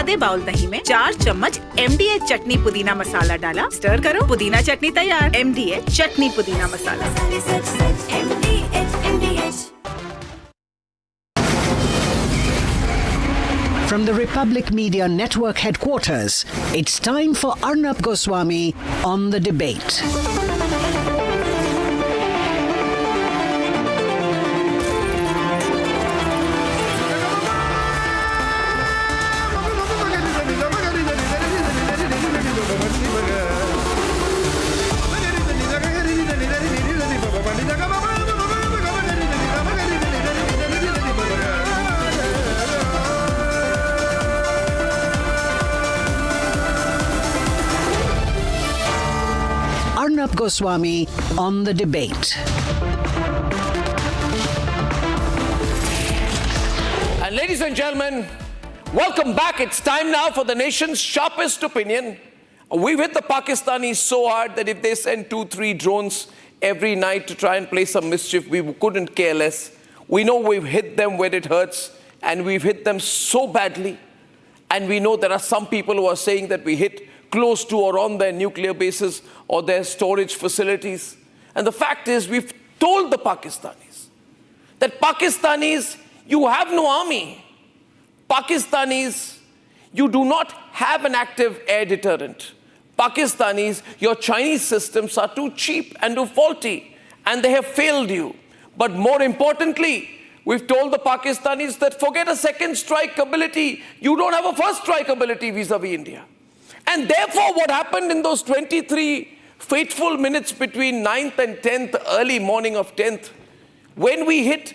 आधे बाउल दही में 4 चम्मच MDH चटनी पुदीना मसाला डाला, स्टर करो, पुदीना चटनी तैयार। MDH चटनी पुदीना मसाला। From the Republic Media Network headquarters, it's time for Arnab Goswami on The Debate. Arnab Goswami on The Debate. And ladies and gentlemen, welcome back. It's time now for the nation's sharpest opinion. We've hit the Pakistanis so hard that if they send 2-3 drones every night to try and play some mischief, we couldn't care less. We know we've hit them where it hurts, and we've hit them so badly. And we know there are some people who are saying that we hit close to or on their nuclear bases or their storage facilities. And the fact is, we've told the Pakistanis that Pakistanis, you have no army. Pakistanis, you do not have an active air deterrent. Pakistanis, your Chinese systems are too cheap and too faulty, and they have failed you. But more importantly, we've told the Pakistanis that forget a second strike ability. You don't have a first strike ability vis-a-vis India. And therefore, what happened in those 23 fateful minutes between 9th and 10th, early morning of 10th, when we hit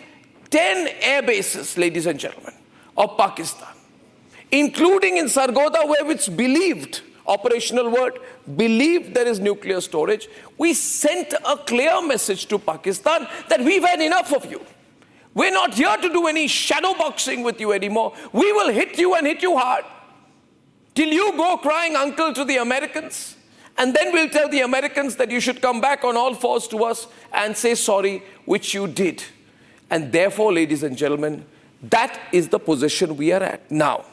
10 air bases, ladies and gentlemen, of Pakistan, including in Sargodha, where it's believed, operational word, believed there is nuclear storage, we sent a clear message to Pakistan that we've had enough of you. We're not here to do any shadow boxing with you anymore. We will hit you and hit you hard, till you go crying uncle to the Americans, and then we'll tell the Americans that you should come back on all fours to us and say sorry, which you did. And therefore, ladies and gentlemen, that is the position we are at now.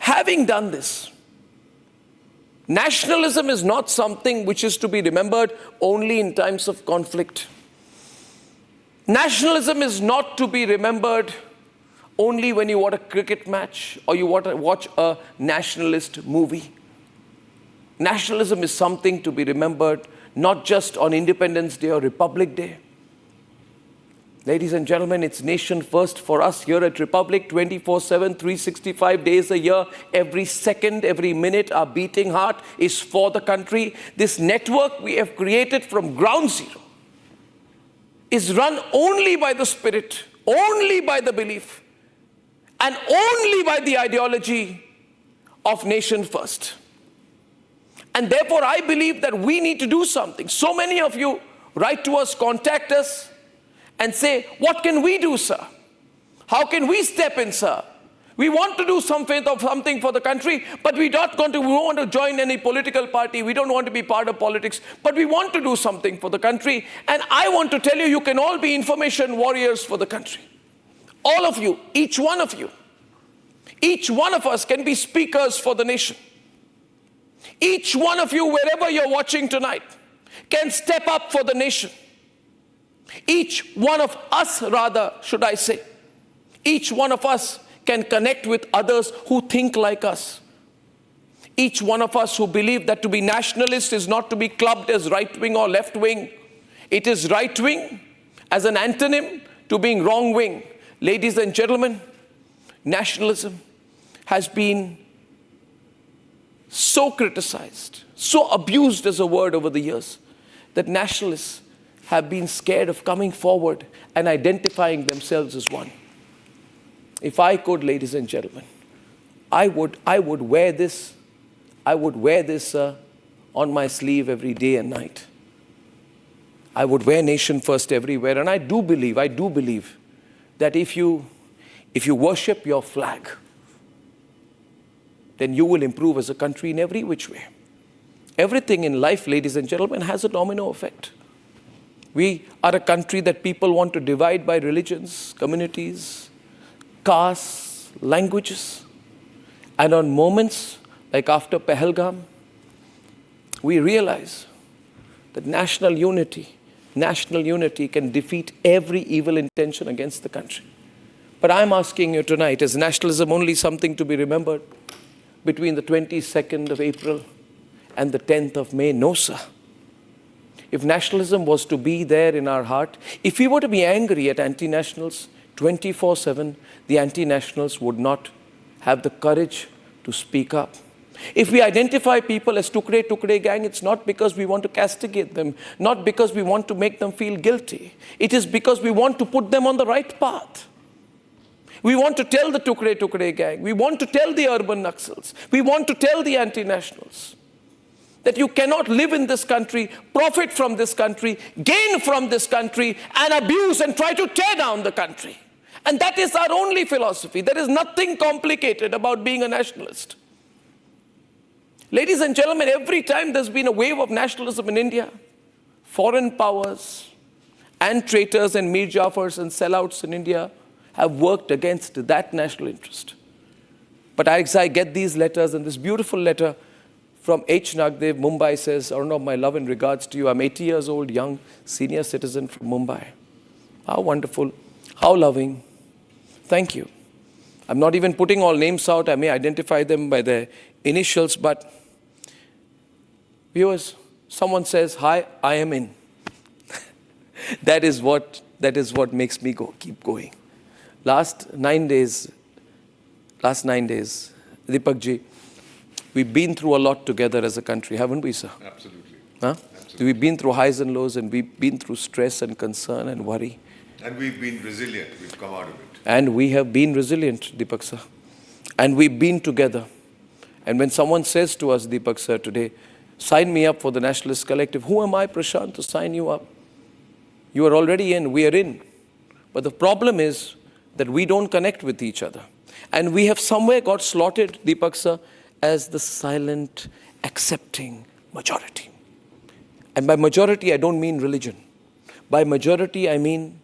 Having done this, nationalism is not something which is to be remembered only in times of conflict. Nationalism is not to be remembered only when you watch a cricket match or you want to watch a nationalist movie. Nationalism is something to be remembered not just on Independence Day or Republic Day. Ladies and gentlemen, it's nation first for us here at Republic, 24/7, 365 days a year. Every second, every minute, our beating heart is for the country. This network we have created from ground zero is run only by the spirit, only by the belief, and only by the ideology of nation first. And therefore, I believe that we need to do something. So many of you write to us, contact us, and say, what can we do, sir? How can we step in, sir? We want to do something for the country, but we don't want to join any political party. We don't want to be part of politics, but we want to do something for the country. And I want to tell you, you can all be information warriors for the country. All of you, each one of you, each one of us can be speakers for the nation. Each one of you, wherever you're watching tonight, can step up for the nation. Each one of us, rather, should I say, each one of us can connect with others who think like us. Each one of us who believe that to be nationalist is not to be clubbed as right-wing or left-wing. It is right-wing as an antonym to being wrong-wing. Ladies and gentlemen, nationalism has been so criticized, so abused as a word over the years, that nationalists have been scared of coming forward and identifying themselves as one. If I could, ladies and gentlemen, I would wear this on my sleeve every day and night. I would wear nation first everywhere. And I do believe that if you worship your flag, then you will improve as a country in every which way. Everything in life, ladies and gentlemen, has a domino effect. We are a country that people want to divide by religions, communities, castes, languages. And on moments like after Pahalgam, we realize that national unity can defeat every evil intention against the country. But I'm asking you tonight, is nationalism only something to be remembered between the 22nd of April and the 10th of May? No, sir. If nationalism was to be there in our heart, if we were to be angry at anti-nationals 24/7, the anti-nationals would not have the courage to speak up. If we identify people as Tukre gang, it's not because we want to castigate them, not because we want to make them feel guilty. It is because we want to put them on the right path. We want to tell the Tukre gang, we want to tell the urban Naxals, we want to tell the anti-nationals that you cannot live in this country, profit from this country, gain from this country, and abuse and try to tear down the country. And that is our only philosophy. There is nothing complicated about being a nationalist. Ladies and gentlemen, every time there's been a wave of nationalism in India, foreign powers and traitors and Mir Jafars and sellouts in India have worked against that national interest. But as I get these letters, and this beautiful letter from H. Nagdev, Mumbai, says, Arnab, my love and regards to you. I'm 80 years old, young, senior citizen from Mumbai. How wonderful, how loving. Thank you. I'm not even putting all names out. I may identify them by their initials, but viewers, someone says, hi, I am in. That is what makes me keep going. Last 9 days, Deepak ji, we've been through a lot together as a country, haven't we, sir? Absolutely. Huh? Absolutely. We've been through highs and lows, and we've been through stress and concern and worry. And we've been resilient. We've come out of it. And we have been resilient, Deepak sir. And we've been together. And when someone says to us, Deepak sir, today, sign me up for the Nationalist Collective, who am I, Prashant, to sign you up? You are already in, we are in. But the problem is that we don't connect with each other. And we have somewhere got slotted, Deepak sir, as the silent, accepting majority. And by majority, I don't mean religion. By majority, I mean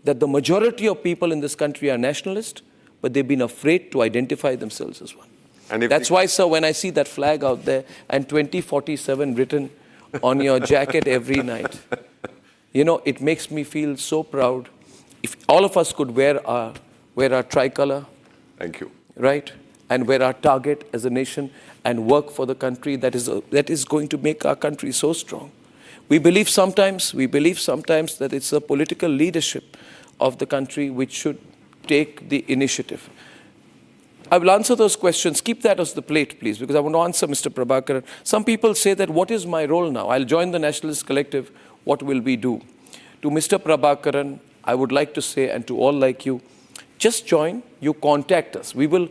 that the majority of people in this country are nationalist, but they've been afraid to identify themselves as one. And that's why, sir, when I see that flag out there and 2047 written on your jacket every night, you know, it makes me feel so proud. If all of us could wear our tricolor, thank you, right, and wear our target as a nation and work for the country that is going to make our country so strong. We believe sometimes that it's the political leadership of the country which should take the initiative. I will answer those questions. Keep that as the plate, please, because I want to answer Mr. Prabhakaran. Some people say that, what is my role now? I'll join the Nationalist Collective. What will we do? To Mr. Prabhakaran, I would like to say, and to all like you, just join, you contact us. We will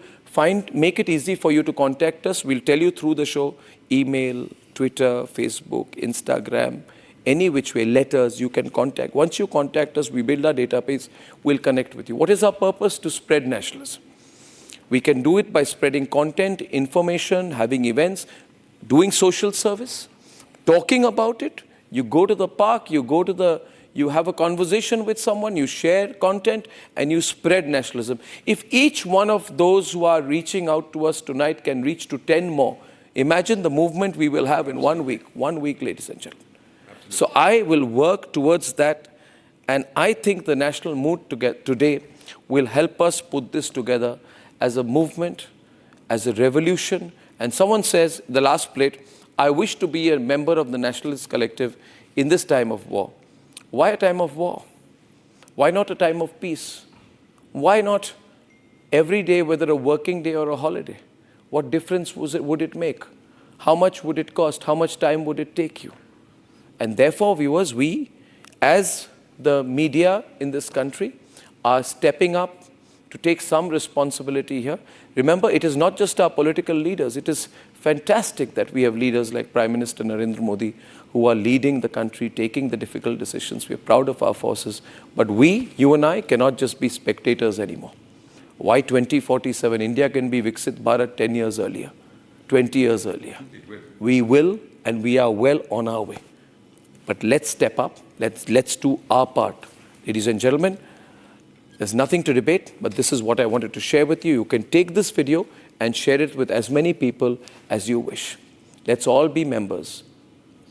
make it easy for you to contact us. We'll tell you through the show, email, Twitter, Facebook, Instagram, any which way, letters, you can contact. Once you contact us, we build our database, we'll connect with you. What is our purpose? To spread nationalism. We can do it by spreading content, information, having events, doing social service, talking about it. You go to the park, you have a conversation with someone, you share content, and you spread nationalism. If each one of those who are reaching out to us tonight can reach to 10 more, imagine the movement we will have in 1 week. 1 week, ladies and gentlemen. Absolutely. So I will work towards that, and I think the national mood today will help us put this together as a movement, as a revolution. And someone says, the last plate, I wish to be a member of the Nationalist Collective in this time of war. Why a time of war? Why not a time of peace? Why not every day, whether a working day or a holiday? What difference would it make? How much would it cost? How much time would it take you? And therefore, viewers, we, as the media in this country, are stepping up to take some responsibility here. Remember, it is not just our political leaders. It is fantastic that we have leaders like Prime Minister Narendra Modi who are leading the country, taking the difficult decisions. We are proud of our forces. But we, you and I, cannot just be spectators anymore. Why 2047? India can be Viksit Bharat 10 years earlier, 20 years earlier. We will, and we are well on our way. But let's step up. Let's do our part. Ladies and gentlemen, there's nothing to debate, but this is what I wanted to share with you. You can take this video and share it with as many people as you wish. Let's all be members,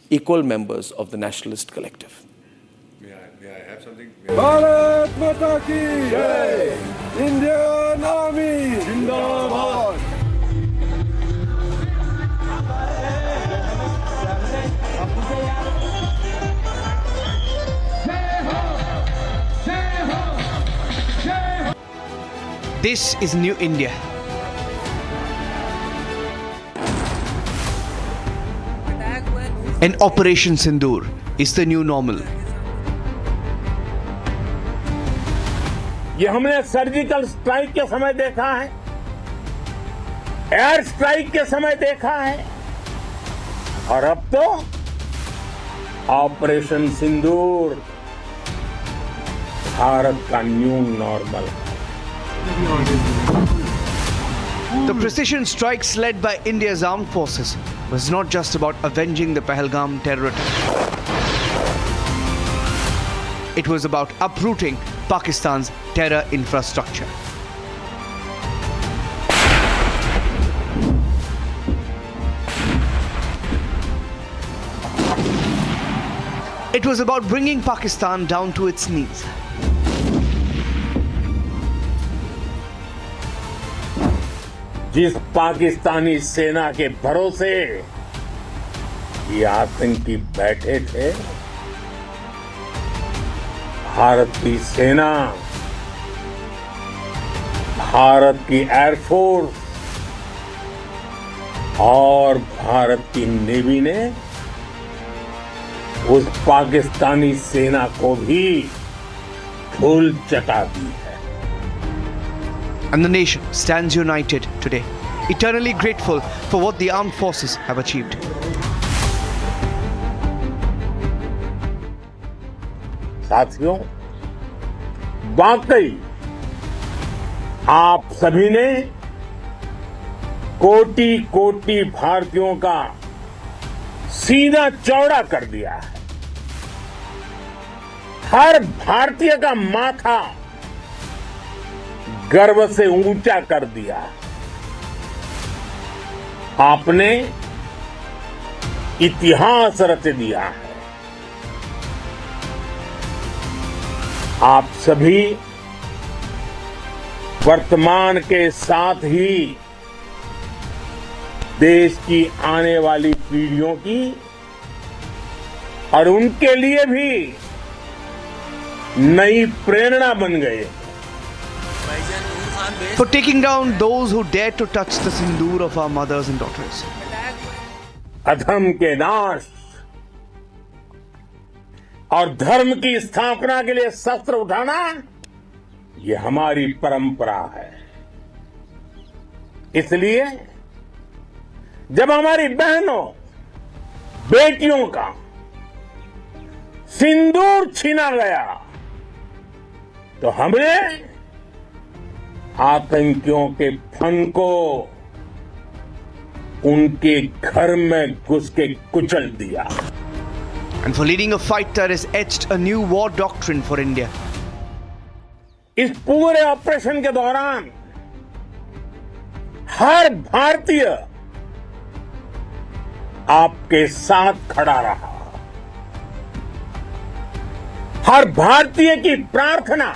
equal members of the Nationalist Collective. May I have something? Bharat Mata ki Jai! Indian Army Zindabad! This is New India. And Operation Sindoor is the new normal. ये हमने surgical strike के समय देखा है, air strike के समय देखा है, और अब तो ऑपरेशन सिंदूर भारत का न्यू नॉर्मल है. The precision strikes led by India's armed forces was not just about avenging the Pahalgam terror attack. It was about uprooting Pakistan's terror infrastructure. It was about bringing Pakistan down to its knees. जिस पाकिस्तानी सेना के भरोसे ये आतंकी बैठे थे, भारत की सेना, भारत की एयरफोर्स और भारत की नेवी ने उस पाकिस्तानी सेना को भी धूल चटा दी है. And the nation stands united today, eternally grateful for what the armed forces have achieved. साथियों, वाकई आप सभी ने कोटि कोटि भारतीयों का सीना चौड़ा कर दिया है. हर भारतीय का माथा गर्व से ऊंचा कर दिया. आपने इतिहास रच दिया है. आप सभी वर्तमान के साथ ही देश की आने वाली पीढ़ियों की और उनके लिए भी नई प्रेरणा बन गए. For taking down those who dare to touch the sindoor of our mothers and daughters. अधर्म के नाश और धर्म की स्थापना के लिए शस्त्र उठाना, ये हमारी परंपरा है. इसलिए जब हमारी बहनों, बेटियों का सिंदूर छीना गया, तो हमने आतंकियों के फन को उनके घर में घुस के कुचल दिया. And for leading a fight that has etched a new war doctrine for India. इस पूरे ऑपरेशन के दौरान हर भारतीय आपके साथ खड़ा रहा. हर भारतीय की प्रार्थना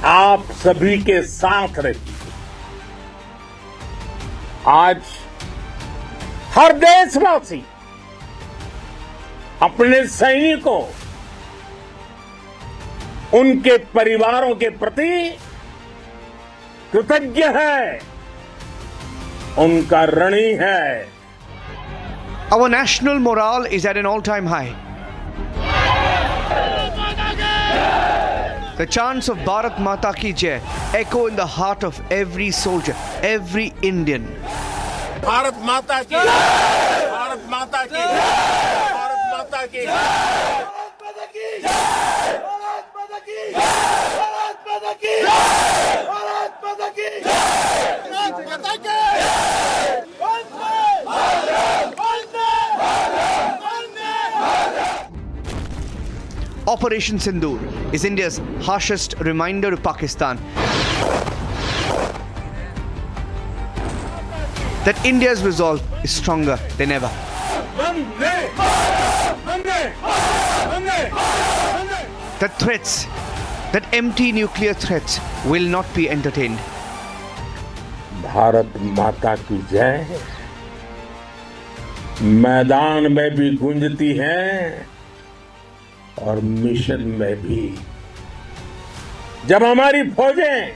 आप सभी के साथ रही. आज हर देशवासी अपने सैनिकों, उनके परिवारों के प्रति कृतज्ञ है, उनका ऋणी है. Our national morale is at an all-time high. The chants of Bharat Mata Ki Jai echo in the heart of every soldier, every Indian. Bharat माता की, भारत माता की, भारत माता की, भारत माता की, भारत माता की, भारत माता की, भारत माता की, भारत माता की, Operation Sindoor is India's harshest reminder to Pakistan that India's resolve is stronger than ever. That threats, that empty nuclear threats will not be entertained. Bharat माता की जय मैदान में भी गूंजती है और मिशन में भी। जब हमारी फौजें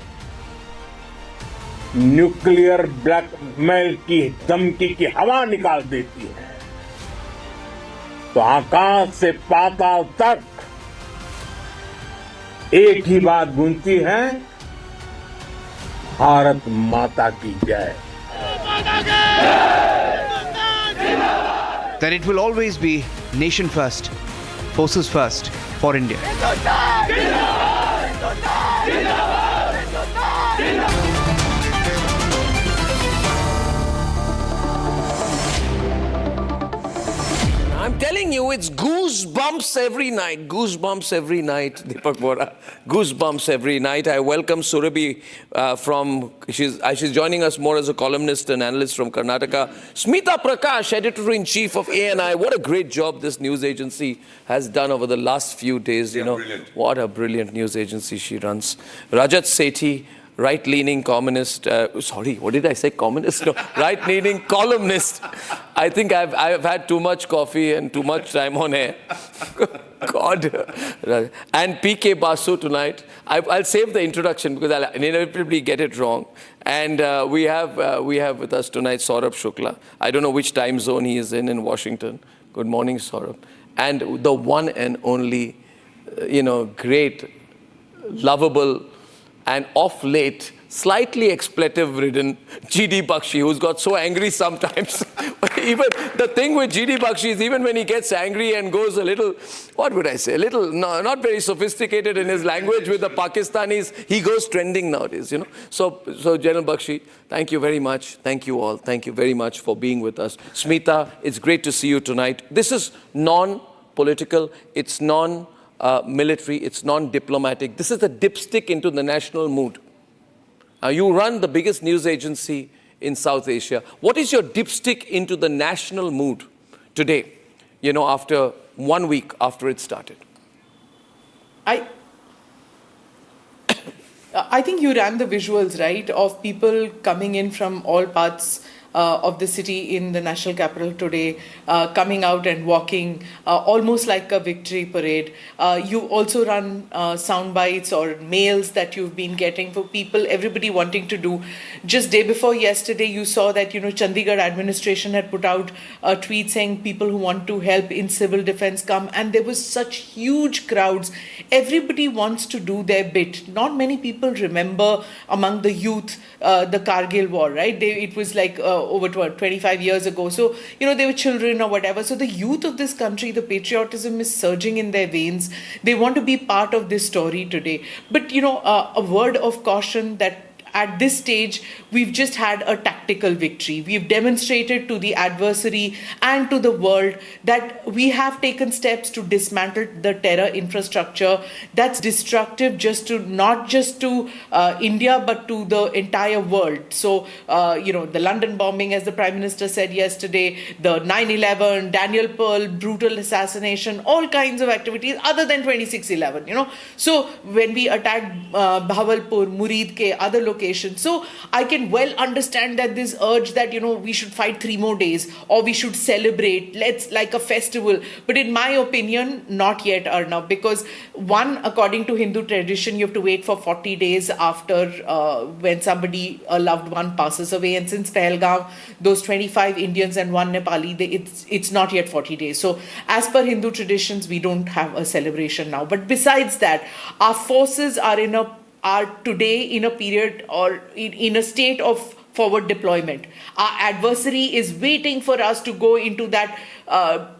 न्यूक्लियर ब्लैकमेल की धमकी की हवा निकाल देती है तो आकाश से पाताल तक एक ही बात गूंजती है, भारत माता की जय। That it will always be nation first, forces first for India. I'm telling you, it's goosebumps every night. Goosebumps every night, Deepak Bora. Goosebumps every night. I welcome Surabhi she's joining us more as a columnist and analyst from Karnataka. Smita Prakash, editor-in-chief of ANI. What a great job this news agency has done over the last few days. Brilliant. What a brilliant news agency she runs. Rajat Sethi, right-leaning communist, what did I say, communist? No, right-leaning columnist. I think I've had too much coffee and too much time on air. God. And PK Basu tonight. I'll save the introduction because I'll inevitably get it wrong. And we have with us tonight Saurabh Shukla. I don't know which time zone he is in Washington. Good morning, Saurabh. And the one and only, great, lovable, and off late, slightly expletive-ridden G.D. Bakshi, who's got so angry sometimes. Even the thing with G.D. Bakshi is even when he gets angry and goes a little, what would I say, a little, not very sophisticated in his language with the Pakistanis, he goes trending nowadays, So General Bakshi, thank you very much. Thank you all. Thank you very much for being with us. Smita, it's great to see you tonight. This is non-political. It's non-military. It's non-diplomatic. This is a dipstick into the national mood. You run the biggest news agency in South Asia. What is your dipstick into the national mood today, after 1 week after it started? I think you ran the visuals, right, of people coming in from all parts of the city in the national capital today, coming out and walking, almost like a victory parade. You also run sound bites or mails that you've been getting for people, everybody wanting to do. Just day before yesterday, you saw that, Chandigarh administration had put out a tweet saying people who want to help in civil defense come, and there was such huge crowds. Everybody wants to do their bit. Not many people remember among the youth the Kargil war, right? It was like over 25 years ago. So, they were children or whatever. So the youth of this country, the patriotism is surging in their veins. They want to be part of this story today. But, a word of caution that at this stage, we've just had a tactical victory. We've demonstrated to the adversary and to the world that we have taken steps to dismantle the terror infrastructure that's destructive not just to India, but to the entire world. So, the London bombing, as the Prime Minister said yesterday, the 9/11, Daniel Pearl, brutal assassination, all kinds of activities other than 26/11, So, when we attacked Bhavalpur, Murid ke other locations, so I can well understand that this urge that, we should fight 3 more days or we should celebrate, let's like a festival. But in my opinion, not yet, Arnab, because one, according to Hindu tradition, you have to wait for 40 days after when somebody, a loved one, passes away. And since Pahalgam, those 25 Indians and 1 Nepali, it's not yet 40 days. So as per Hindu traditions, we don't have a celebration now. But besides that, our forces are today in a period or in a state of forward deployment. Our adversary is waiting for us to go into that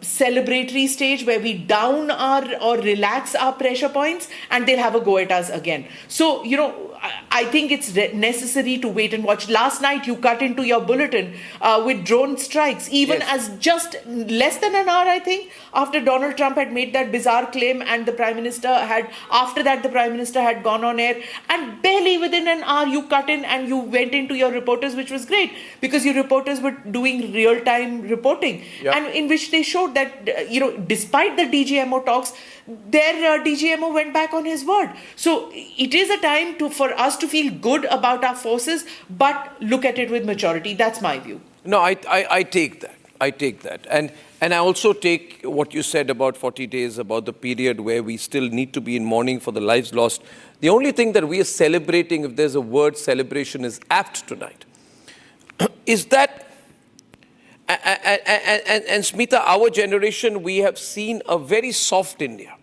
celebratory stage where we down or relax our pressure points, and they'll have a go at us again. So, I think it's necessary to wait and watch. Last night, you cut into your bulletin with drone strikes, even as just less than an hour, I think, after Donald Trump had made that bizarre claim, and the Prime Minister had, after that, the Prime Minister had gone on air, and barely within an hour, you cut in and you went into your reporters, which was great, because your reporters were doing real-time reporting, and in which they showed that, despite the DGMO talks, their DGMO went back on his word. So it is a time for us to feel good about our forces, but look at it with maturity. That's my view. No, I take that. I take that. And I also take what you said about 40 days, about the period where we still need to be in mourning for the lives lost. The only thing that we are celebrating, if there's a word celebration is apt tonight, is that, and Smita, our generation, we have seen a very soft India.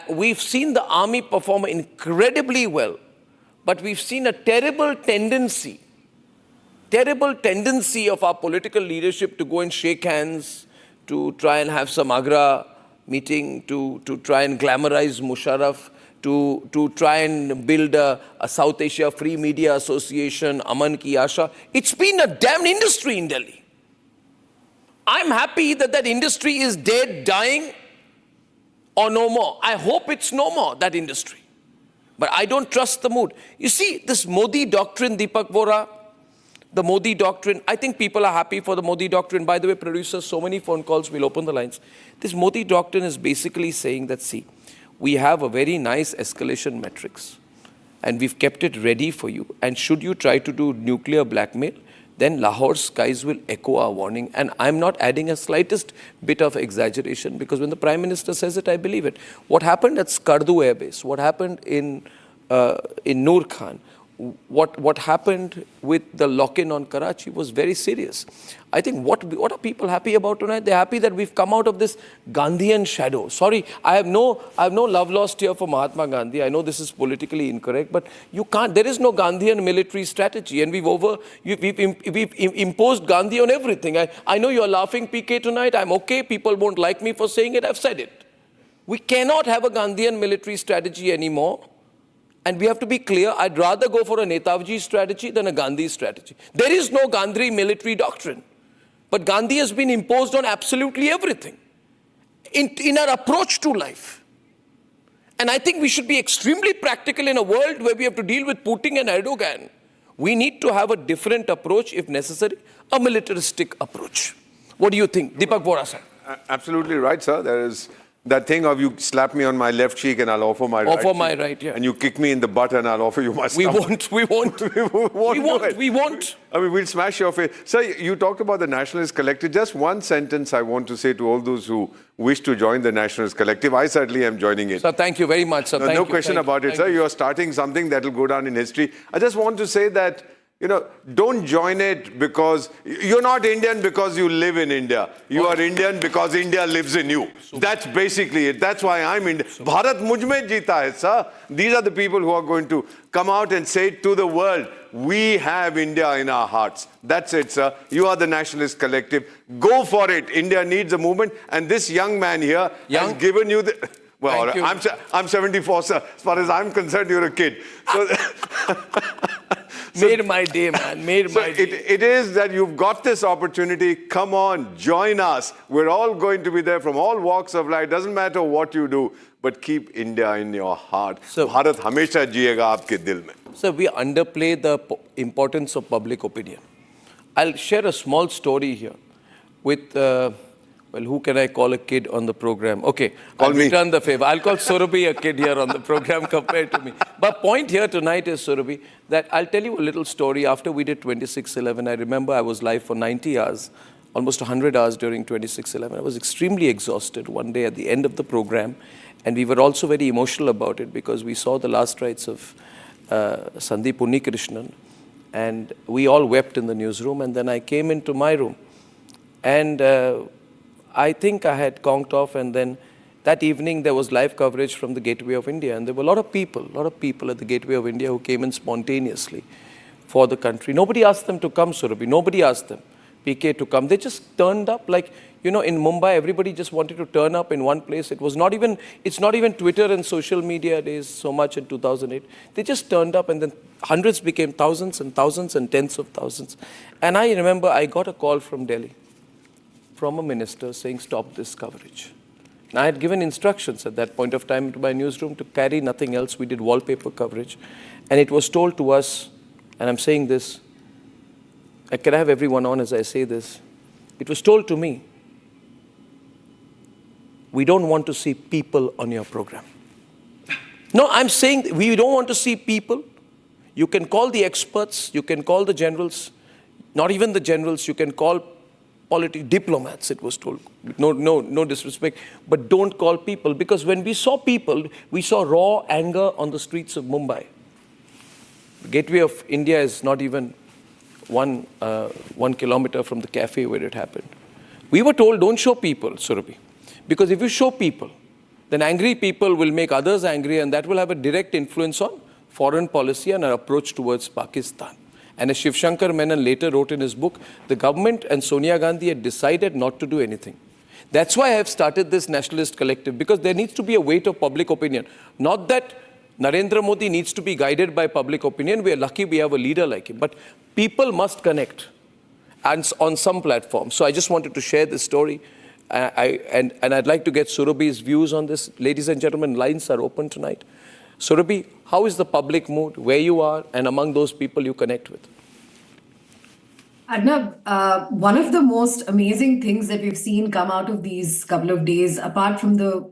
We've seen the army perform incredibly well, but we've seen a terrible tendency of our political leadership to go and shake hands, to try and have some Agra meeting, to try and glamorize Musharraf, to try and build a South Asia Free Media Association, Aman Ki Asha. It's been a damn industry in Delhi. I'm happy that industry is dead, dying, or no more. I hope it's no more, that industry. But I don't trust the mood. You see, this Modi doctrine, Deepak Vora, the Modi doctrine, I think people are happy for the Modi doctrine. By the way, producers, so many phone calls, we'll open the lines. This Modi doctrine is basically saying that, see, we have a very nice escalation metrics, and we've kept it ready for you. And should you try to do nuclear blackmail, then Lahore's skies will echo our warning. And I'm not adding a slightest bit of exaggeration, because when the Prime Minister says it, I believe it. What happened at Skardu Air Base, what happened in Noor Khan, what happened with the lock-in on Karachi was very serious. I think what are people happy about tonight? They're happy that we've come out of this Gandhian shadow. Sorry, I have no love lost here for Mahatma Gandhi. I know this is politically incorrect, but you can't. There is no Gandhian military strategy, and we've imposed Gandhi on everything. I know you're laughing, PK, tonight. I'm okay. People won't like me for saying it. I've said it. We cannot have a Gandhian military strategy anymore. And we have to be clear, I'd rather go for a Netaji strategy than a Gandhi strategy. There is no Gandhi military doctrine. But Gandhi has been imposed on absolutely everything in our approach to life. And I think we should be extremely practical in a world where we have to deal with Putin and Erdogan. We need to have a different approach, if necessary, a militaristic approach. What do you think? Deepak Vora, sir. Absolutely right, sir. There is that thing of you slap me on my left cheek and I'll offer my right cheek. Offer my right, yeah. And you kick me in the butt and I'll offer you my stomach. We won't. We won't. I mean, we'll smash your face. Sir, you talked about the Nationalist Collective. Just one sentence I want to say to all those who wish to join the Nationalist Collective. I certainly am joining it. Sir, thank you very much, sir. No question about it, sir. You are starting something that will go down in history. I just want to say that, don't join it because you're not Indian because you live in India. You are Indian because India lives in you. That's basically it. That's why I'm Indian. Bharat mujh mein jeeta hai, sir. These are the people who are going to come out and say to the world, we have India in our hearts. That's it, sir. You are the Nationalist Collective. Go for it. India needs a movement. And this young man here has given you the... Well, I'm 74, sir. As far as I'm concerned, you're a kid. So, made my day, man. Made my day. It is that you've got this opportunity. Come on, join us. We're all going to be there from all walks of life. Doesn't matter what you do, but keep India in your heart. So, Bharat hamesha jiyega aapke dil mein. So we underplay the importance of public opinion. I'll share a small story here with... well, who can I call a kid on the program? Okay, I'll return the favor. I'll call Surabhi a kid here on the program compared to me. But point here tonight is, Surabhi, that I'll tell you a little story. After we did 26/11, I remember I was live for 90 hours, almost 100 hours during 26/11. I was extremely exhausted one day at the end of the program. And we were also very emotional about it because we saw the last rites of Sandeep Unnikrishnan. And we all wept in the newsroom. And then I came into my room. And... I think I had conked off, and then that evening there was live coverage from the Gateway of India, and there were a lot of people at the Gateway of India who came in spontaneously for the country. Nobody asked them to come, Surabhi. Nobody asked them. PK, to come. They just turned up like, in Mumbai, everybody just wanted to turn up in one place. It's not even Twitter and social media days so much in 2008. They just turned up, and then hundreds became thousands and thousands and tens of thousands. And I remember I got a call from Delhi, from a minister saying, stop this coverage. And I had given instructions at that point of time to my newsroom to carry nothing else. We did wallpaper coverage. And it was told to us, and I'm saying this, can I have everyone on as I say this? It was told to me, we don't want to see people on your program. No, I'm saying we don't want to see people. You can call the experts, you can call the generals, not even the generals, you can call diplomats, it was told. No disrespect, but don't call people, because when we saw people, we saw raw anger on the streets of Mumbai. The gateway of India is not even 1 kilometer from the cafe where it happened. We were told, don't show people, Surabhi, because if you show people, then angry people will make others angry, and that will have a direct influence on foreign policy and our approach towards Pakistan. And as Shiv Shankar Menon later wrote in his book, the government and Sonia Gandhi had decided not to do anything. That's why I have started this Nationalist Collective, because there needs to be a weight of public opinion. Not that Narendra Modi needs to be guided by public opinion. We are lucky we have a leader like him. But people must connect and on some platform. So I just wanted to share this story. And I'd like to get Surabhi's views on this. Ladies and gentlemen, lines are open tonight. Surabhi, how is the public mood, where you are, and among those people you connect with? Arnab, one of the most amazing things that we've seen come out of these couple of days, apart from the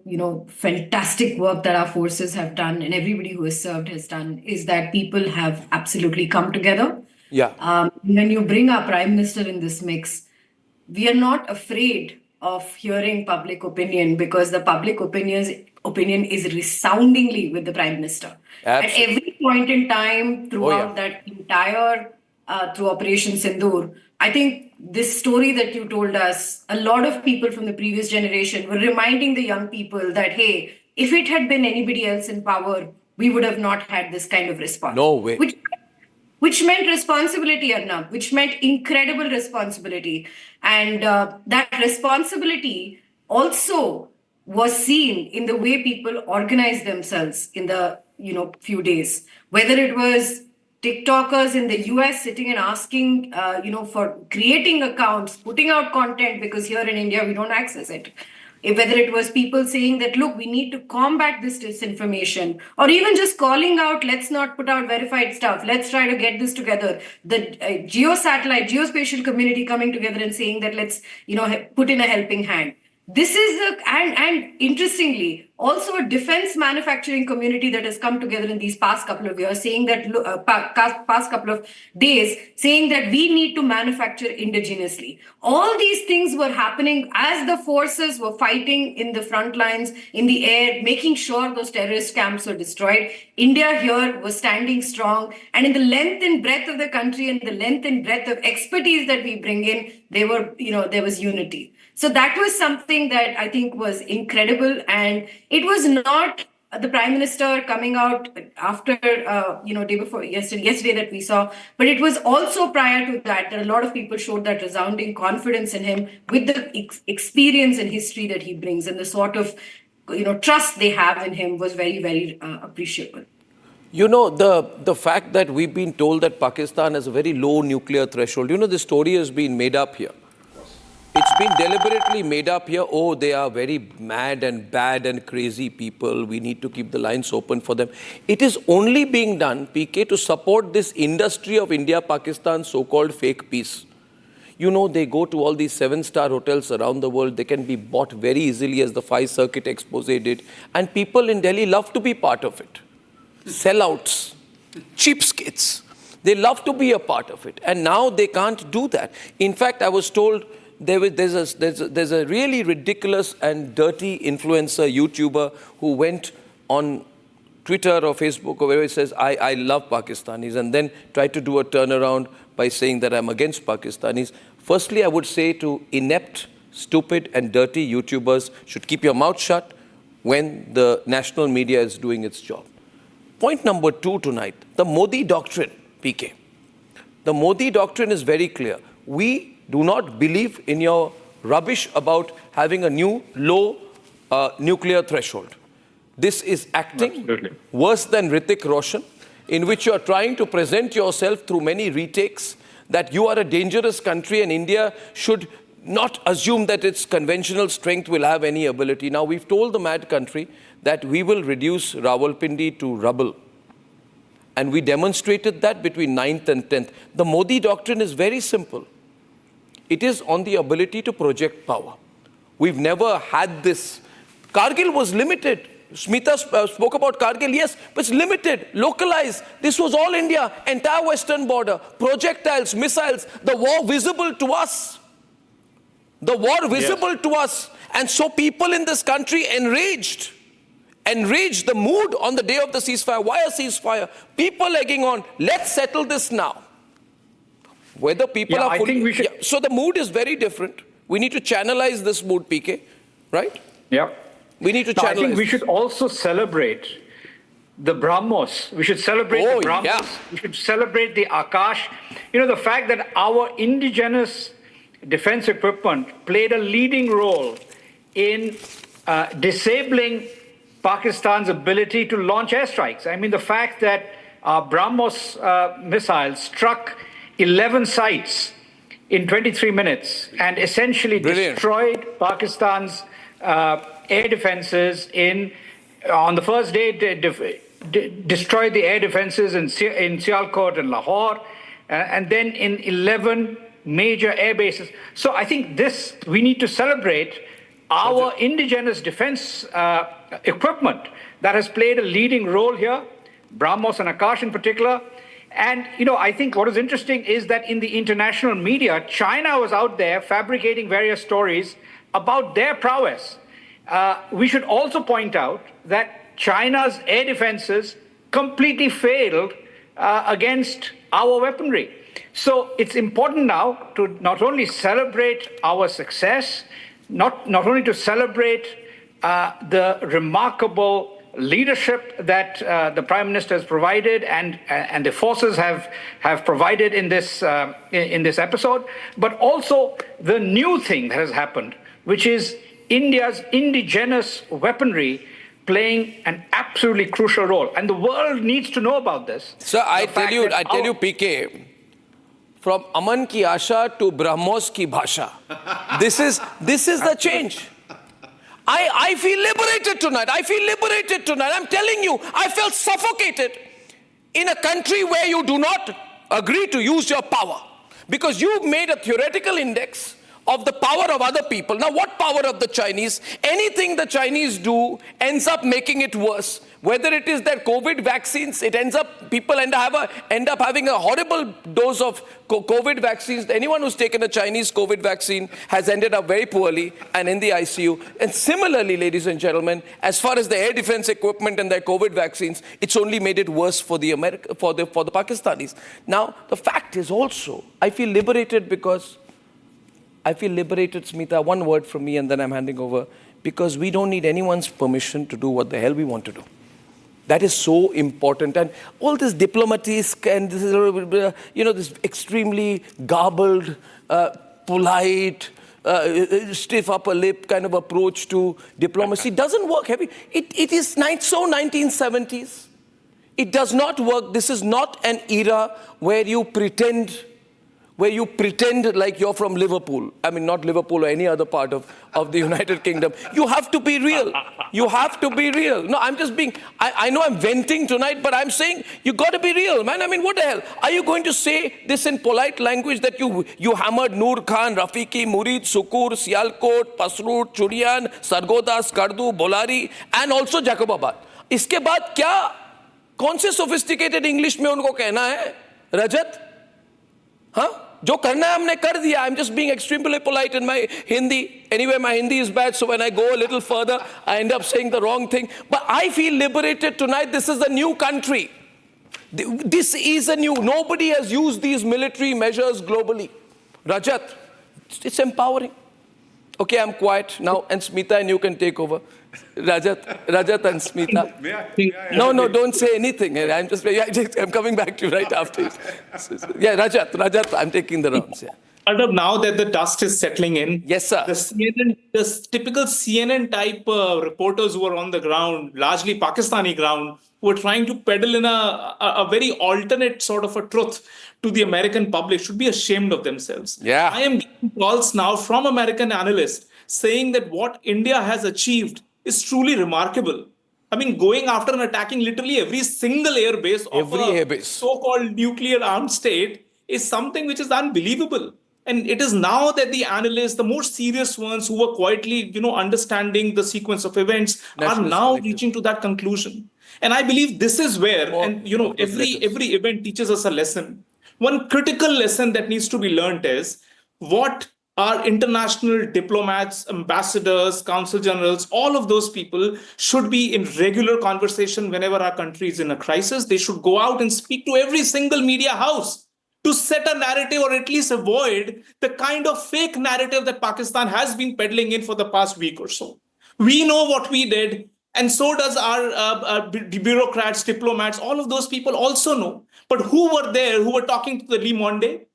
fantastic work that our forces have done and everybody who has served has done, is that people have absolutely come together. Yeah. When you bring our Prime Minister in this mix, we are not afraid of hearing public opinion, because the public opinion is resoundingly with the Prime Minister. Absolutely. At every point in time throughout that entire through Operation Sindoor, I think this story that you told us, a lot of people from the previous generation were reminding the young people that, hey, if it had been anybody else in power, we would have not had this kind of response. No way. Which meant responsibility, Arnab, which meant incredible responsibility. And that responsibility also was seen in the way people organized themselves in the few days. Whether it was TikTokers in the US sitting and asking, for creating accounts, putting out content, because here in India, we don't access it. Whether it was people saying that, look, we need to combat this disinformation, or even just calling out, let's not put out verified stuff. Let's try to get this together. The geospatial community coming together and saying that let's, put in a helping hand. This is and interestingly, also a defense manufacturing community that has come together in these past couple of years, saying that past couple of days, saying that we need to manufacture indigenously. All these things were happening as the forces were fighting in the front lines, in the air, making sure those terrorist camps were destroyed. India here was standing strong, and in the length and breadth of the country and the length and breadth of expertise that we bring in, there was unity. So that was something that I think was incredible. And it was not the Prime Minister coming out after, day before yesterday that we saw, but it was also prior to that a lot of people showed that resounding confidence in him with the experience and history that he brings, and the sort of, trust they have in him was very, very appreciable. The fact that we've been told that Pakistan has a very low nuclear threshold, the story has been made up here. It's been deliberately made up here. Oh, they are very mad and bad and crazy people. We need to keep the lines open for them. It is only being done, PK, to support this industry of India-Pakistan so-called fake peace. They go to all these 7-star hotels around the world. They can be bought very easily, as the 5 Circuit expose did. And people in Delhi love to be part of it. Sellouts, cheapskates. They love to be a part of it. And now they can't do that. In fact, I was told there's a really ridiculous and dirty influencer, YouTuber, who went on Twitter or Facebook or wherever he says, I love Pakistanis, and then tried to do a turnaround by saying that I'm against Pakistanis. Firstly, I would say to inept, stupid and dirty YouTubers, should keep your mouth shut when the national media is doing its job. Point number 2 tonight, the Modi doctrine, PK. The Modi doctrine is very clear. We do not believe in your rubbish about having a new low nuclear threshold. This is acting worse than Hrithik Roshan, in which you are trying to present yourself through many retakes that you are a dangerous country and India should not assume that its conventional strength will have any ability. Now, we've told the mad country that we will reduce Rawalpindi to rubble. And we demonstrated that between 9th and 10th. The Modi doctrine is very simple. It is on the ability to project power. We've never had this. Kargil was limited. Smita spoke about Kargil, yes, but it's limited, localized. This was all India, entire western border, projectiles, missiles, the war visible to us. The war visible to us. And so people in this country enraged, the mood on the day of the ceasefire. Why a ceasefire? People egging on, let's settle this now. Whether people are fully... I think we should... So the mood is very different. We need to channelize this mood, PK, right? Yeah. We need to channelize. I think we should also celebrate the BrahMos. We should celebrate the BrahMos. Yeah. We should celebrate the Akash. You know, the fact that our indigenous defense equipment played a leading role in disabling Pakistan's ability to launch airstrikes. I mean, the fact that our BrahMos missiles struck 11 sites in 23 minutes and essentially destroyed Pakistan's air defenses on the first day, destroyed the air defenses in Sialkot and Lahore, and then in 11 major air bases. So I think we need to celebrate our indigenous defense equipment that has played a leading role here, BrahMos and Akash in particular. And, you know, I think what is interesting is that in the international media, China was out there fabricating various stories about their prowess. We should also point out that China's air defenses completely failed against our weaponry. So it's important now to not only celebrate our success, not only to celebrate the remarkable leadership that the Prime Minister has provided and the forces have provided in this episode, but also the new thing that has happened, which is India's indigenous weaponry playing an absolutely crucial role. And the world needs to know about this. Sir, I tell you, PK, from Aman ki Asha to BrahMos ki Bhasha, this is the change. I feel liberated tonight. I'm telling you, I felt suffocated in a country where you do not agree to use your power because you made a theoretical index of the power of other people. Now, what power of the Chinese? Anything the Chinese do ends up making it worse. Whether it is their COVID vaccines, people end up having a horrible dose of COVID vaccines. Anyone who's taken a Chinese COVID vaccine has ended up very poorly and in the ICU. And similarly, ladies and gentlemen, as far as the air defense equipment and their COVID vaccines, it's only made it worse for the Pakistanis. Now, the fact is also, I feel liberated, Smita, one word from me and then I'm handing over, because we don't need anyone's permission to do what the hell we want to do. That is so important. And all this diplomacy and this, this extremely garbled, polite, stiff upper lip kind of approach to diplomacy doesn't work. It is so 1970s. It does not work. This is not an era where you pretend like you're from Liverpool. I mean, not Liverpool or any other part of the United Kingdom. You have to be real. No, I'm just I know I'm venting tonight, but I'm saying you got to be real, man. I mean, what the hell? Are you going to say this in polite language that you hammered Noor Khan, Rafiki, Murid, Sukur, Sialkot, Pasrut, Churian, Sargoda, Skardu, Bolari, and also Jacobabad? इसके बाद क्या कौन से sophisticated English में उनको कहना है? Rajat? Huh? जो करना है हमने कर दिया. I'm just being extremely polite in my Hindi. Anyway, my Hindi is bad, so when I go a little further, I end up saying the wrong thing. But I feel liberated tonight. This is a new country. This is a new. Nobody has used these military measures globally. Rajat, it's empowering. Okay, I'm quiet now, and Smita and you can take over. Rajat and Smita. No, don't say anything. I'm coming back to you right after. Yeah, Rajat, I'm taking the rounds. Yeah. Arnab, now that the dust is settling in, Yes, sir. the typical CNN type reporters who are on the ground, largely Pakistani ground, who are trying to peddle in a very alternate sort of a truth to the American public should be ashamed of themselves. Yeah. I am getting calls now from American analysts saying that what India has achieved is truly remarkable. I mean, going after and attacking literally every single airbase of Every a airbase. so-called nuclear armed state is something which is unbelievable. And it is now that the analysts, the more serious ones who were quietly, understanding the sequence of events, are Nationalist now Collective. reaching to that conclusion. And I believe this is where, and of those every letters. event teaches us a lesson. One critical lesson that needs to be learned is what our international diplomats, ambassadors, consul generals, all of those people should be in regular conversation whenever our country is in a crisis. They should go out and speak to every single media house to set a narrative or at least avoid the kind of fake narrative that Pakistan has been peddling in for the past week or so. We know what we did, and so does our bureaucrats, diplomats, all of those people also know. But who were there, who were talking to the Le Monde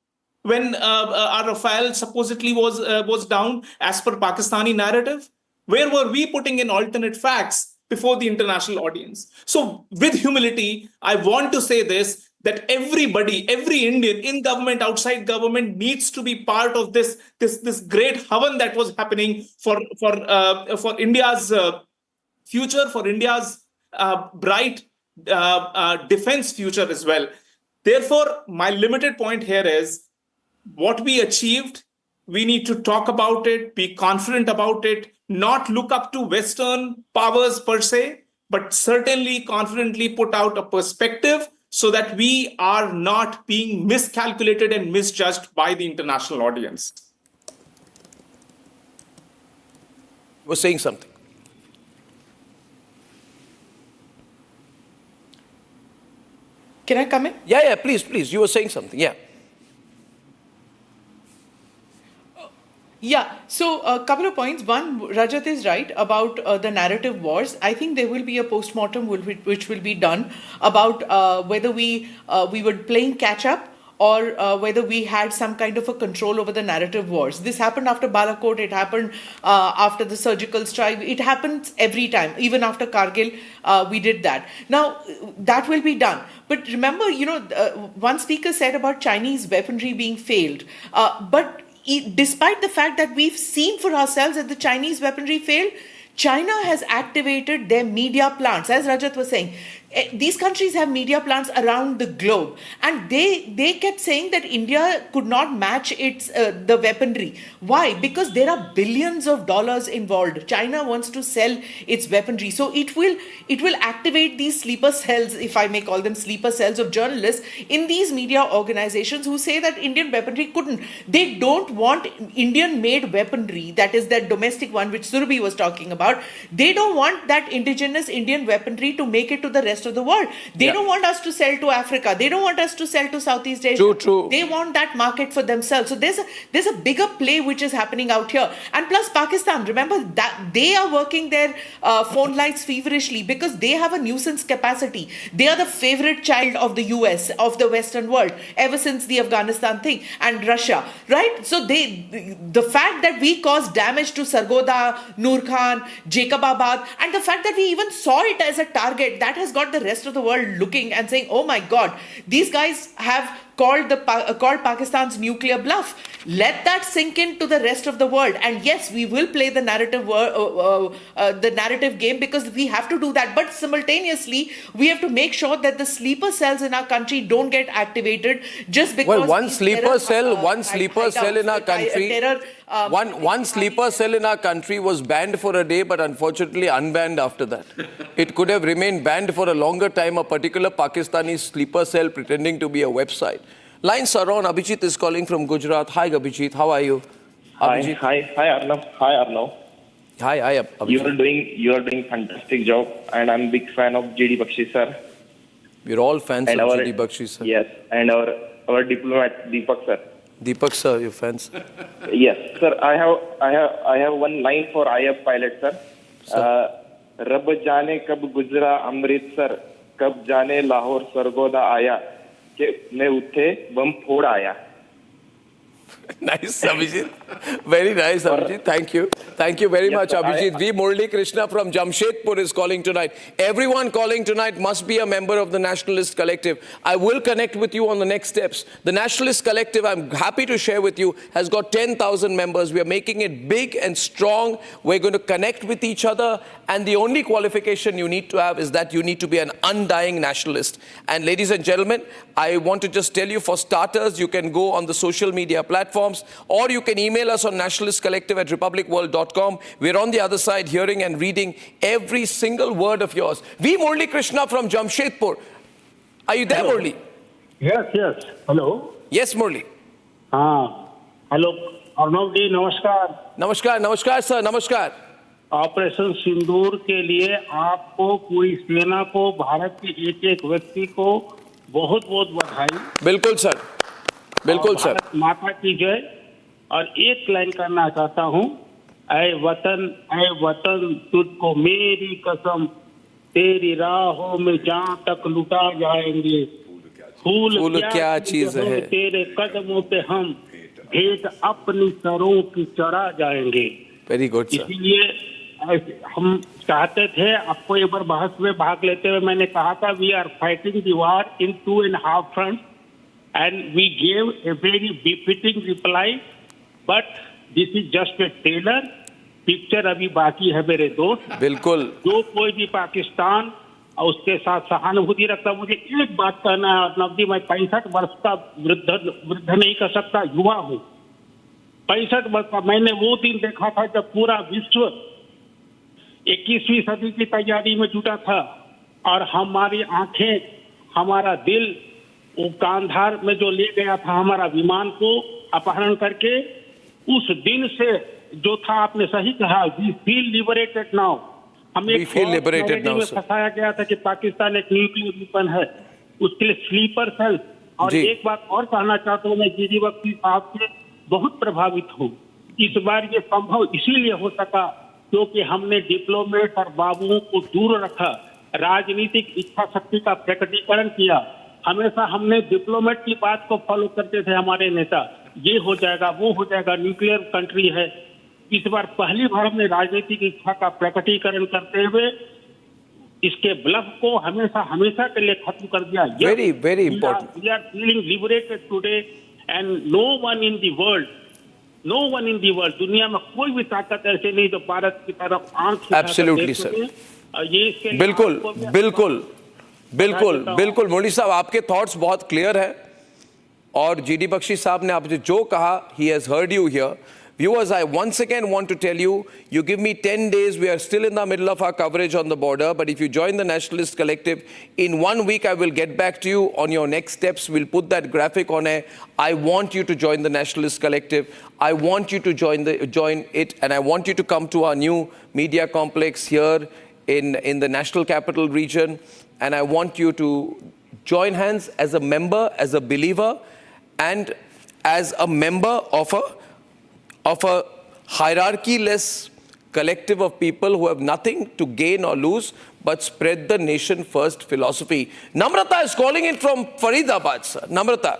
when our Rafale supposedly was down as per Pakistani narrative? Where were we putting in alternate facts before the international audience? So, with humility, I want to say this, that everybody, every Indian in government, outside government, needs to be part of this great havan that was happening for India's future, for India's bright defense future as well. Therefore, my limited point here is what we achieved. We need to talk about it, be confident about it, not look up to Western powers per se, but certainly confidently put out a perspective so that we are not being miscalculated and misjudged by the international audience. You were saying something. Can I come in? Yeah, please. You were saying something. Yeah. Yeah, so a couple of points. One, Rajat is right about the narrative wars. I think there will be a post-mortem which will be done about whether we were playing catch-up or whether we had some kind of a control over the narrative wars. This happened after Balakot, it happened after the surgical strike, it happens every time. Even after Kargil, we did that. Now, that will be done. But remember, one speaker said about Chinese weaponry being failed. But despite the fact that we've seen for ourselves that the Chinese weaponry failed, China has activated their media plants. As Rajat was saying, these countries have media plants around the globe, and they kept saying that India could not match its the weaponry. Why? Because there are billions of dollars involved. China wants to sell its weaponry, so it will activate these sleeper cells, if I may call them sleeper cells, of journalists in these media organizations who say that Indian weaponry couldn't. They don't want Indian-made weaponry, that is that domestic one which Surabhi was talking about. They don't want that indigenous Indian weaponry to make it to the rest of the world. They don't want us to sell to Africa. They don't want us to sell to Southeast Asia. True. They want that market for themselves. So there's a bigger play which is happening out here. And plus Pakistan, remember that they are working their phone lines feverishly because they have a nuisance capacity. They are the favorite child of the US, of the Western world, ever since the Afghanistan thing and Russia, right? So the fact that we caused damage to Sargodha, Noor Khan, Jacobabad, and the fact that we even saw it as a target, that has got the rest of the world looking and saying, oh my God, these guys have called Pakistan's nuclear bluff. Let that sink into the rest of the world. And yes, we will play the narrative game because we have to do that. But simultaneously, we have to make sure that the sleeper cells in our country don't get activated just because. One sleeper cell in our country was banned for a day, but unfortunately unbanned after that. It could have remained banned for a longer time. A particular Pakistani sleeper cell pretending to be a website. Lines are on. Abhijit is calling from Gujarat. Hi, Abhijit. How are you? Hi, Arnab. Hi, Arnab. Hi, Abhijit. You are doing fantastic job, and I'm a big fan of J.D. Bakshi, sir. We're all fans of J.D. Bakshi, sir. Yes, and our diplomat, Deepak, sir. Deepak, sir, your fans? Yes, sir. I have one line for IF pilot, sir. Rab jaane kab gujra Amritsar, kab jaane Lahore Sargoda aaya, ke main uthe bam phod aaya. Nice, Abhijit. Very nice, Abhijit. Thank you. Thank you very much, Abhijit. V. Murli Krishna from Jamshedpur is calling tonight. Everyone calling tonight must be a member of the Nationalist Collective. I will connect with you on the next steps. The Nationalist Collective, I'm happy to share with you, has got 10,000 members. We are making it big and strong. We're going to connect with each other. And the only qualification you need to have is that you need to be an undying nationalist. And ladies and gentlemen, I want to just tell you, for starters, you can go on the social media platforms, or you can email us on nationalistcollective@republicworld.com. We're on the other side, hearing and reading every single word of yours. V. Murli Krishna from Jamshedpur. Are you there, Murli? Yes, yes. Hello. Yes, Murli. Hello. Arnab जी नमस्कार. नमस्कार, नमस्कार sir, नमस्कार. Operation सिंदूर के लिए आपको, पूरी सेना को, भारत के एक एक व्यक्ति को बहुत बहुत बधाई. बिल्कुल सर, बिल्कुल सर. माता की जय. और एक लाइन करना चाहता हूँ. ऐ वतन तुझको मेरी कसम, तेरी राहों में जहाँ तक लुटा जाएंगे. फूल क्या चीज है, तेरे कदमों पे हम भेंट अपनी सरों की चढ़ा जाएंगे. Very good sir. इसीलिए हम चाहते थे, आपको एक बार बहस में भाग लेते हुए मैंने कहा था, we are fighting the war in 2.5 fronts and we gave a very befitting reply, but this is just a trailer. Picture अभी बाकी है मेरे दोस्त. बिल्कुल. जो कोई भी पाकिस्तान और उसके साथ सहानुभूति रखता, मुझे एक बात कहना है अर्नब जी, मैं 65 वर्ष का वृद्ध नहीं कर सकता, युवा हूँ. 65 वर्ष का. मैंने वो दिन देखा था जब पूरा विश्व 21वीं सदी की तैयारी में जुटा था, और हमारी आंखें, हमारा दिल वो कांधार में जो ले गया था हमारा विमान को अपहरण करके, उस दिन से जो था, आपने सही कहा, वी फील लिबरेटेड नाउ. हमें फंसाया गया था कि पाकिस्तान एक न्यूक्लियर वेपन है, उसके लिए स्लीपर सेल. और एक बात और कहना चाहता हूँ, मैं जीडी बख्शी साहब से बहुत प्रभावित हूँ. इस बार ये संभव इसीलिए हो सका क्योंकि हमने डिप्लोमेट और बाबुओं को दूर रखा, राजनीतिक इच्छा शक्ति का प्रकटीकरण किया. हमेशा हमने डिप्लोमेट की बात को फॉलो करते थे हमारे नेता, ये हो जाएगा, वो हो जाएगा, न्यूक्लियर कंट्री है. इस बार पहली बार हमने राजनीतिक इच्छा का प्रकटीकरण करते हुए इसके ब्लफ को हमेशा के लिए खत्म कर दिया. Very very important. We are feeling liberated today and no one in the world, दुनिया में कोई भी ताकत ऐसे नहीं जो भारत की तरफ आंख एब्सोल्युटली सर. बिल्कुल बिल्कुल बिल्कुल बिल्कुल. मुरली साहब, आपके थॉट्स बहुत क्लियर है, और जीडी बख्शी साहब ने आपने जो कहा, he has heard you here. Viewers, I once again want to tell you, you give me 10 days, we are still in the middle of our coverage on the border, but if you join the Nationalist Collective, in 1 week I will get back to you on your next steps. We'll put that graphic on air. I want you to join the Nationalist Collective. I want you to join it, and I want you to come to our new media complex here in the National Capital Region, and I want you to join hands as a member, as a believer, and as a member of a hierarchy-less collective of people who have nothing to gain or lose but spread the nation first philosophy. Namrata is calling in from Faridabad, sir. Namrata.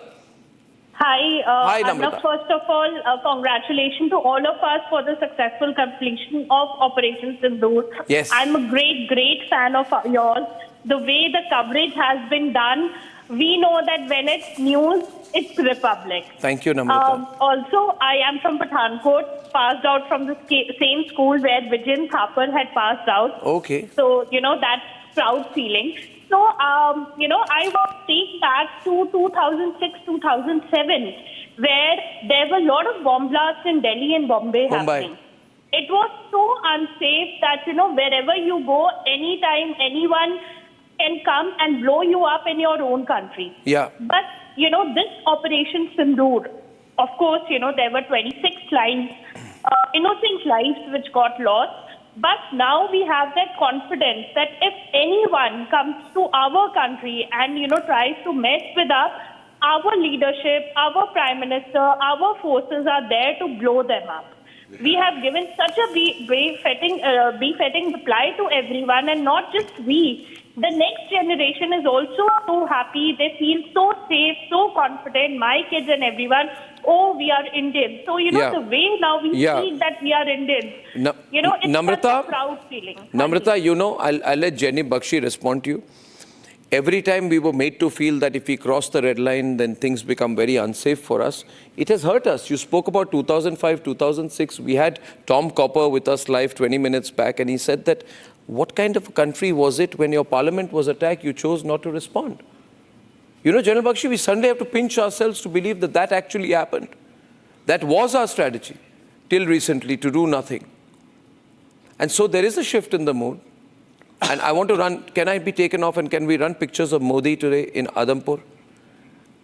Hi, Namrata. First of all, congratulations to all of us for the successful completion of Operation Sindoor. Yes. I'm a great fan of yours. The way the coverage has been done, we know that when it's news, it's Republic. Thank you, Namrata. Also, I am from Pathankot, passed out from the same school where Vijay Thapar had passed out. Okay. So, that's proud feeling. So, I want to take back to 2006-2007, where there were a lot of bomb blasts in Delhi and Bombay happening. It was so unsafe that, wherever you go, anytime, anyone can come and blow you up in your own country. Yeah. But, this Operation Sindoor, of course, there were 26 lives, innocent lives which got lost. But now we have that confidence that if anyone comes to our country and, tries to mess with us, our leadership, our Prime Minister, our forces are there to blow them up. We have given such a befitting reply to everyone, and not just we. the next generation is also so happy. They feel so safe, so confident. My kids and everyone, oh, we are Indians. So, the way now we feel that we are Indians, it's Namrata, such a proud feeling. Namrata, I'll let Jenny Bakshi respond to you. Every time we were made to feel that if we cross the red line, then things become very unsafe for us. It has hurt us. You spoke about 2005, 2006. We had Tom Copper with us live 20 minutes back, and he said that what kind of a country was it when your parliament was attacked, you chose not to respond? General Bakshi, we suddenly have to pinch ourselves to believe that that actually happened. That was our strategy till recently, to do nothing. And so there is a shift in the mood. And I want to run, can I be taken off and can we run pictures of Modi today in Adampur?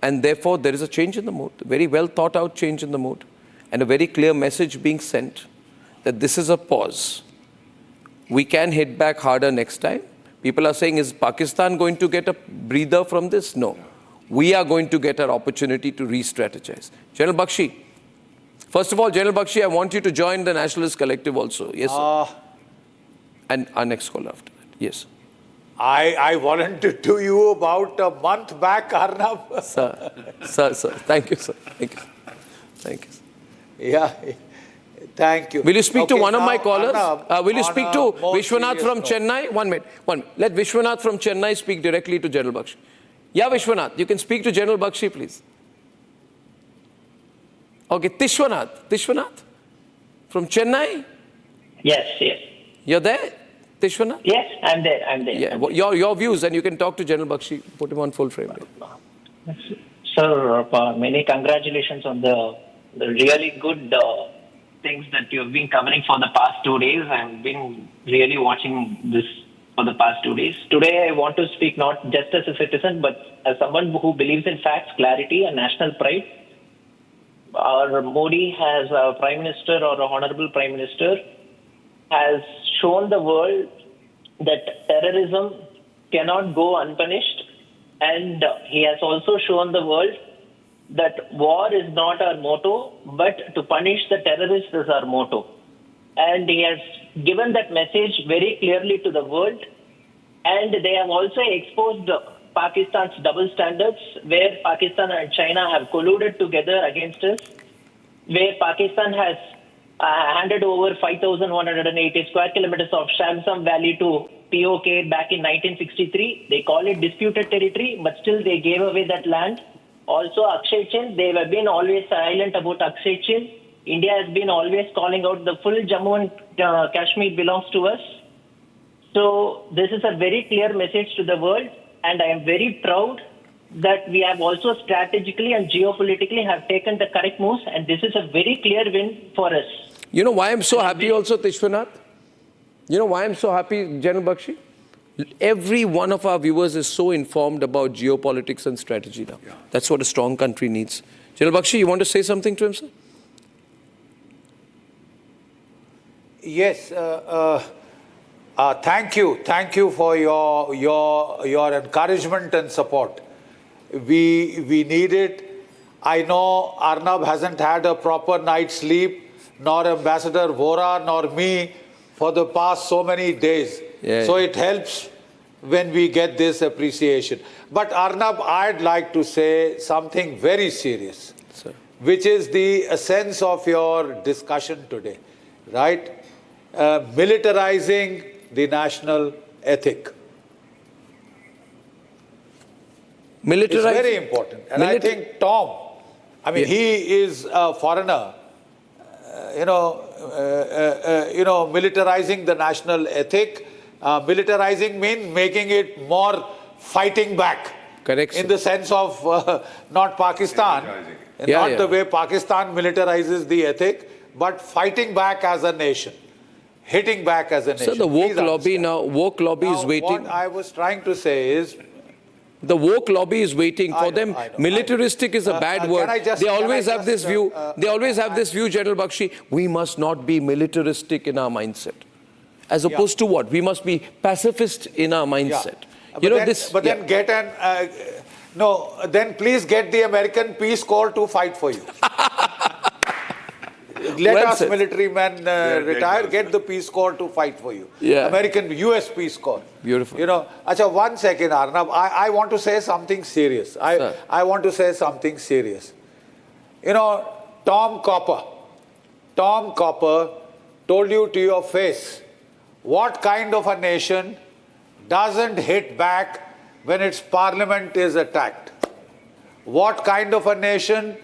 And therefore, there is a change in the mood, a very well thought out change in the mood, and a very clear message being sent that this is a pause. We can hit back harder next time. People are saying, is Pakistan going to get a breather from this? No. We are going to get our opportunity to re-strategize. General Bakshi, first of all, General Bakshi, I want you to join the Nationalist Collective also. Yes, sir. And our next caller after that. Yes. I volunteered to you about a month back, Arnab. Sir. Thank you, sir. Thank you. Yeah. Thank you. Will you speak to one of my callers? Arnab, will you speak to Vishwanath from Chennai? 1 minute. Let Vishwanath from Chennai speak directly to General Bakshi. Yeah, Vishwanath, you can speak to General Bakshi, please. Okay, Tishwanath from Chennai? Yes. You're there, Tishwanath? Yes, I'm there. Yeah, your views, and you can talk to General Bakshi. Put him on full frame. Sir, many congratulations on the really good things that you've been covering for the past 2 days. I've been really watching this for the past 2 days. Today, I want to speak not just as a citizen, but as someone who believes in facts, clarity, and national pride. Our Modi has a Prime Minister or a Honorable Prime Minister has shown the world that terrorism cannot go unpunished, and he has also shown the world that war is not our motto, but to punish the terrorists is our motto. And he has given that message very clearly to the world, and they have also exposed Pakistan's double standards, where Pakistan and China have colluded together against us, where Pakistan has handed over 5,180 square kilometers of Shamsam Valley to POK back in 1963. They call it disputed territory, but still they gave away that land. Also, Akshay Chin, they have been always silent about Akshay Chin. India has been always calling out the full Jammu and Kashmir belongs to us. So this is a very clear message to the world, and I am very proud that we have also strategically and geopolitically have taken the correct moves, and this is a very clear win for us. You know why I'm so happy also, Tishwanath? You know why I'm so happy, General Bakshi? Every one of our viewers is so informed about geopolitics and strategy now. Yeah. That's what a strong country needs. General Bakshi, you want to say something to him, sir? Yes. Thank you. Thank you for your encouragement and support. We need it. I know Arnab hasn't had a proper night's sleep, nor Ambassador Vora, nor me, for the past so many days. Yeah. So it helps when we get this appreciation. But Arnab, I'd like to say something very serious, sir, which is the essence of your discussion today, right? Militarizing the national ethic. It's very important. And I think Tom, he is a foreigner, militarizing the national ethic. Militarizing means making it more fighting back. Correct. In the sense of not Pakistan, the way Pakistan militarizes the ethic, but fighting back as a nation. Hitting back as a nation. So the woke lobby is waiting. What I was trying to say is, the woke lobby is waiting for them. Militaristic is a bad word. They always have this view. They always have this view, General Bakshi. We must not be militaristic in our mindset. As opposed to what? We must be pacifist in our mindset. Then please get the American Peace Corps to fight for you. let Well us said. military men retire, get the Peace Corps to fight for you. Yeah. American, US Peace Corps. Beautiful. You know, Acha, 1 second, Arnab. I want to say something serious. I want to say something serious. You know, Tom Copper told you to your face what kind of a nation doesn't hit back when its parliament is attacked. What kind of a nation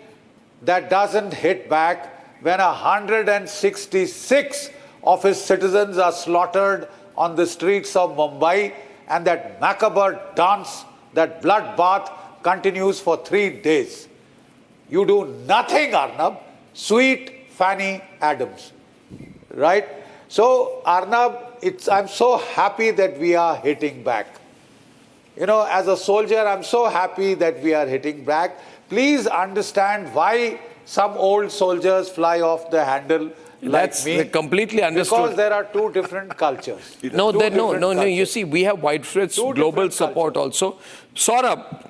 that doesn't hit back when 166 of his citizens are slaughtered on the streets of Mumbai, and that macabre dance, that bloodbath continues for 3 days. You do nothing, Arnab. Sweet Fanny Adams. Right? So, Arnab, I'm so happy that we are hitting back. You know, as a soldier, I'm so happy that we are hitting back. Please understand why some old soldiers fly off the handle like me. That's completely understood. Because there are two different cultures. No, you see, we have widespread global support also. Saurabh,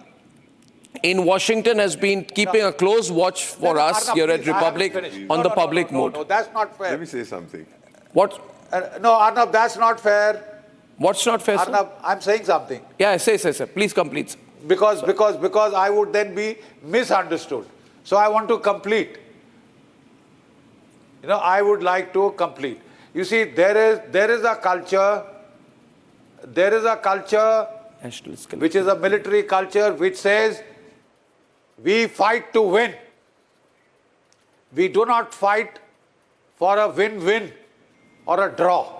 in Washington has been keeping a close watch for us here at Republic on the public mood. No, that's not fair. Let me say something. What? No, Arnab, that's not fair. What's not fair, Arnab, sir? I'm saying something. Yeah, say, sir. Please complete. Because I would then be misunderstood. So I want to complete. You know, I would like to complete. You see, there is a culture Nationalist which is a military culture which says we fight to win. We do not fight for a win-win or a draw.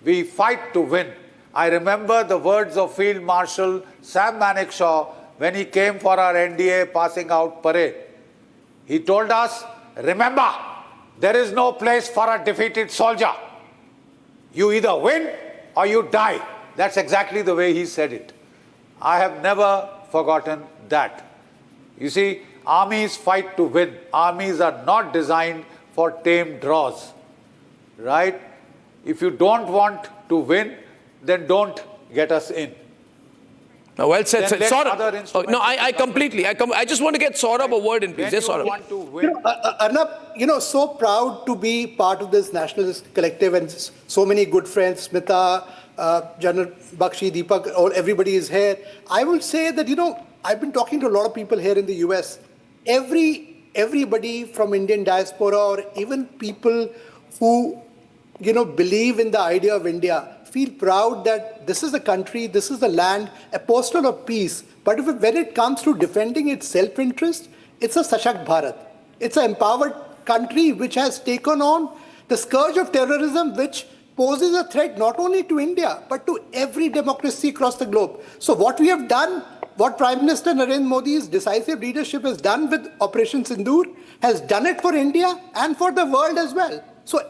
We fight to win. I remember the words of Field Marshal Sam Manekshaw when he came for our NDA passing out parade. He told us, remember, there is no place for a defeated soldier. You either win or you die. That's exactly the way he said it. I have never forgotten that. You see, armies fight to win. Armies are not designed for tame draws. Right? If you don't want to win, then don't get us in. No, well said, sir. Saurabh. I completely. I just want to get Saurabh a word in, please. Yes, Saurabh. Arnab, so proud to be part of this Nationalist Collective and so many good friends, Smita, General Bakshi, Deepak, everybody is here. I will say that, I've been talking to a lot of people here in the US. Everybody from Indian diaspora or even people who, believe in the idea of India, feel proud that this is a country, this is a land, a postal of peace. But when it comes to defending its self-interest, it's a Sashakt Bharat. It's an empowered country which has taken on the scourge of terrorism, which poses a threat not only to India, but to every democracy across the globe. So what we have done, what Prime Minister Narendra Modi's decisive leadership has done with Operation Sindoor, has done it for India and for the world as well. So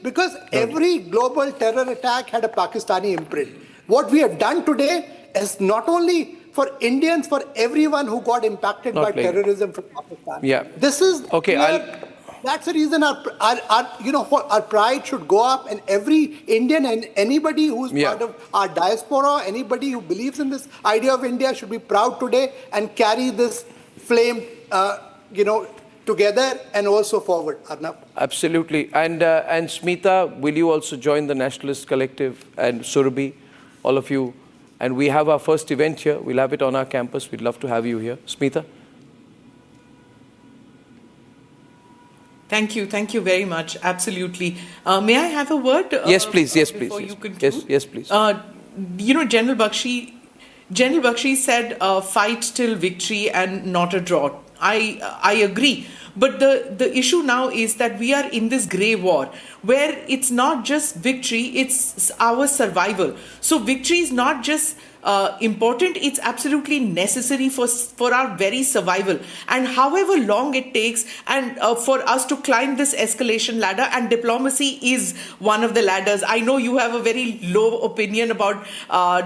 because every global terror attack had a Pakistani imprint. What we have done today is not only for Indians, for everyone who got impacted by terrorism from Pakistan. Yeah. This is okay. That's the reason our pride should go up, and every Indian and anybody who's part of our diaspora, anybody who believes in this idea of India should be proud today and carry this flame, together and also forward, Arnab. Absolutely. And Smita, will you also join the Nationalist Collective, and Surabhi, all of you? And we have our first event here. We'll have it on our campus. We'd love to have you here. Smita? Thank you very much. Absolutely. May I have a word? Yes, please. Yes, please. Before you conclude? Yes, please. General Bakshi said, fight till victory and not a draw. I agree. But the issue now is that we are in this grey war where it's not just victory, it's our survival. So victory is not just important, it's absolutely necessary for our very survival. And however long it takes and for us to climb this escalation ladder, and diplomacy is one of the ladders. I know you have a very low opinion about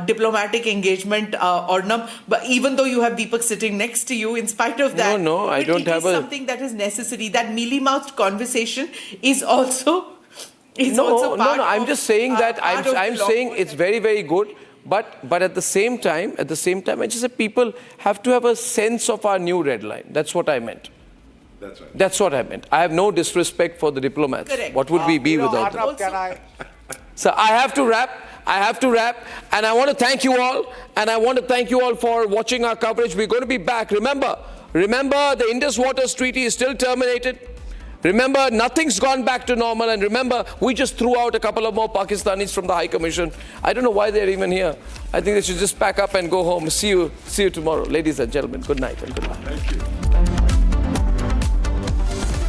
diplomatic engagement, Arnab, but even though you have Deepak sitting next to you, in spite of that, no, I don't have something that is necessary. That mealy-mouthed conversation is also No, I'm just saying that I'm saying it's very, very good. But at the same time, I just say people have to have a sense of our new red line. That's what I meant. That's right. That's what I meant. I have no disrespect for the diplomats. Correct. What would we be without them? Arnab, can I? So I have to wrap. And I want to thank you all. And I want to thank you all for watching our coverage. We're going to be back. Remember, the Indus Waters Treaty is still terminated. Remember, nothing's gone back to normal. And remember, we just threw out a couple of more Pakistanis from the High Commission. I don't know why they're even here. I think they should just pack up and go home. See you tomorrow. Ladies and gentlemen, good night and good luck. Thank you.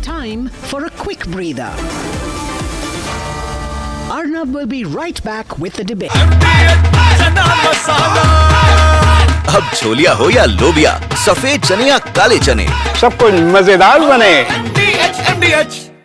Time for a quick breather. Arnab will be right back with the debate. अब छोलिया हो या लोबिया, सफेद चने या काले चने, सब कुछ मजेदार बने।